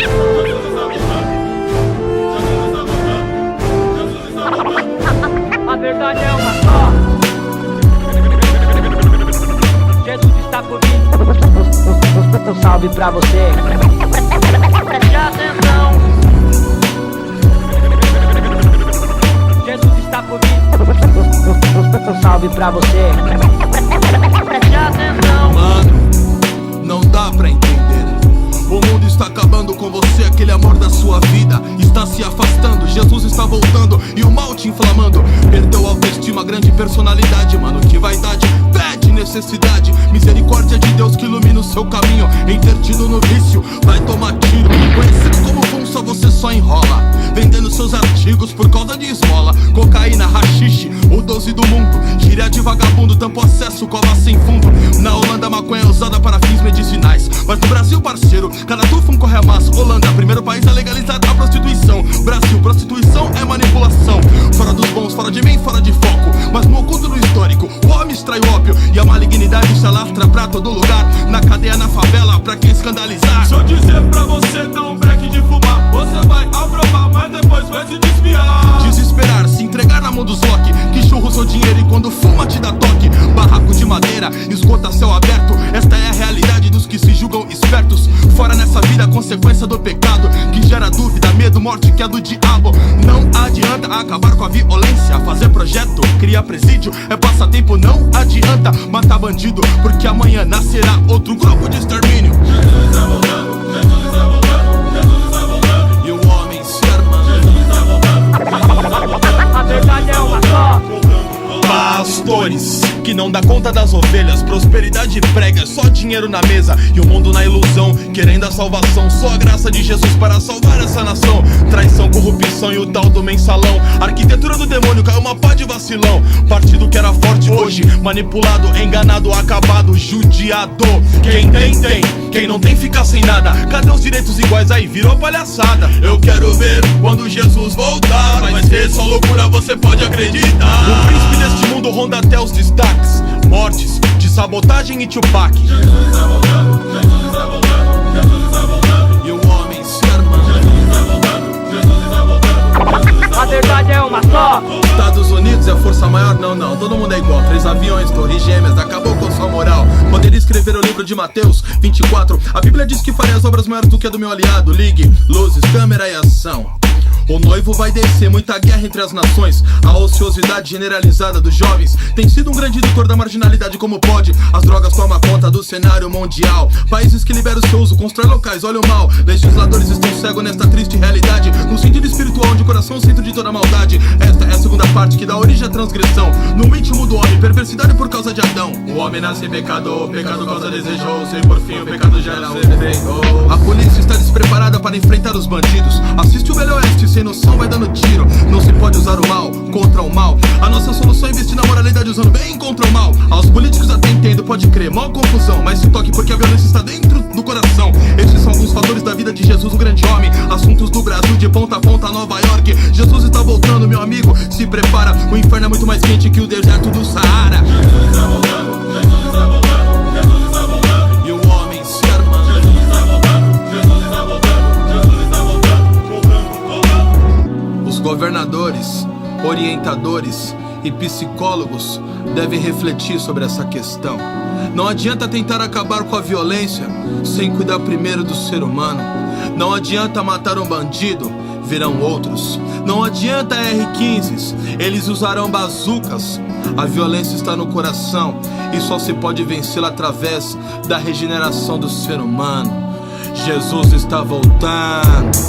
só. A verdade é uma só. Jesus está por vir. Um salve pra você. Preste atenção. Jesus está por vir. Um salve pra você. Preste atenção. Mano, não dá pra entender. O mundo está acabando com você, aquele amor da sua vida está se afastando. Jesus está voltando e o mal te inflamando. Perdeu a autoestima, grande personalidade, mano, que vaidade pede necessidade. Misericórdia de Deus que ilumina o seu caminho. Intertido no vício, vai tomar tiro. Conhecido como funça, você só enrola, vendendo seus artigos por causa de esmola. Cocaína, rachixe, o 12 do mundo. Gíria de vagabundo, tampa acesso, cova sem fundo. Na Holanda, maconha é usada para fins medicinais, mas no Brasil, parceiro, cada tufão corre a massa. Holanda, primeiro país a legalizar a prostituição. Brasil, prostituição é manipulação. Fora dos bons, fora de mim, fora de foco. Mas no oculto do histórico, o homem extrai o ópio e a malignidade se alastra pra todo lugar. Na cadeia, na favela, pra quem escandalizar. Se eu dizer pra você, dá um break de fumar, você vai aprovar, mas depois vai se desviar. Desesperar, se entregar na mão dos lock, que churra o seu dinheiro e quando fuma te dá toque. Barraco de madeira, esgota céu aberto. Esta é a realidade dos que se julgam espertos. Fora nessa vida a consequência do pecado, que gera dúvida, medo, morte que é do diabo. Não adianta acabar com a violência, fazer projeto, criar presídio, é passatempo. Não adianta matar bandido, porque amanhã nascerá outro grupo de extermínio. Jesus está voltando, Jesus está voltando, Jesus está voltando. E o homem se armando. Jesus está voltando, Jesus está voltando. A verdade é uma só. Pastores que não dá conta das ovelhas, prosperidade prega, só dinheiro na mesa e o mundo na ilusão, querendo a salvação. Só a graça de Jesus para salvar essa nação. Traição, corrupção e o tal do mensalão. Arquitetura do demônio, caiu uma pá de vacilão. Partido que era forte hoje, manipulado, enganado, acabado, judiado. Quem tem, tem. Quem não tem fica sem nada. Cadê os direitos iguais? Aí virou palhaçada. Eu quero ver quando Jesus voltar. Vai ser só loucura, você pode acreditar. O príncipe deste mundo ronda até os destaques. Mortes de sabotagem e Tupac. Jesus está voltando, Jesus está voltando, Jesus está voltando. E o homem se armando. Jesus está voltando, Jesus está voltando. A verdade é uma só. Estados Unidos é a força maior? Não, não, todo mundo é igual. 3 aviões, torres gêmeas, acabou com sua moral. Poderia escrever o livro de Mateus 24. A Bíblia diz que faria as obras maiores do que a do meu aliado. Ligue, luzes, câmera e ação. O noivo vai descer, muita guerra entre as nações. A ociosidade generalizada dos jovens tem sido um grande indutor da marginalidade. Como pode? As drogas tomam conta do cenário mundial. Países que liberam o seu uso, constroem locais, olha o mal. Legisladores estão cegos nesta triste realidade. No sentido espiritual, onde o coração é o centro de toda maldade. Esta é a segunda parte que dá origem à transgressão. No íntimo do homem, perversidade por causa de Adão. O homem nasce pecador, pecado causa desejou-se, e por fim o pecado gera o efeito. A polícia está despreparada para enfrentar os bandidos. Assiste o Velho Oeste, sem noção vai dando tiro. Não se pode usar o mal contra o mal. A nossa solução é investir na moralidade, usando bem contra o mal. Aos políticos até entendo, pode crer, mó confusão, mas se toque porque a violência está dentro do coração. Estes são alguns fatores da vida de Jesus, o grande homem. Assuntos do Brasil de ponta a ponta, Nova York. Jesus está voltando, meu amigo, se prepara. O inferno é muito mais quente que o deserto do Saara. Jesus está voltando, Jesus está voltando, Jesus está voltando. E o homem se armando. Jesus está voltando, Jesus está voltando, Jesus está voltando. Os governadores, orientadores e psicólogos devem refletir sobre essa questão. Não adianta tentar acabar com a violência sem cuidar primeiro do ser humano. Não adianta matar um bandido, virão outros. Não adianta R15s, eles usarão bazucas. A violência está no coração e só se pode vencê-la através da regeneração do ser humano. Jesus está voltando.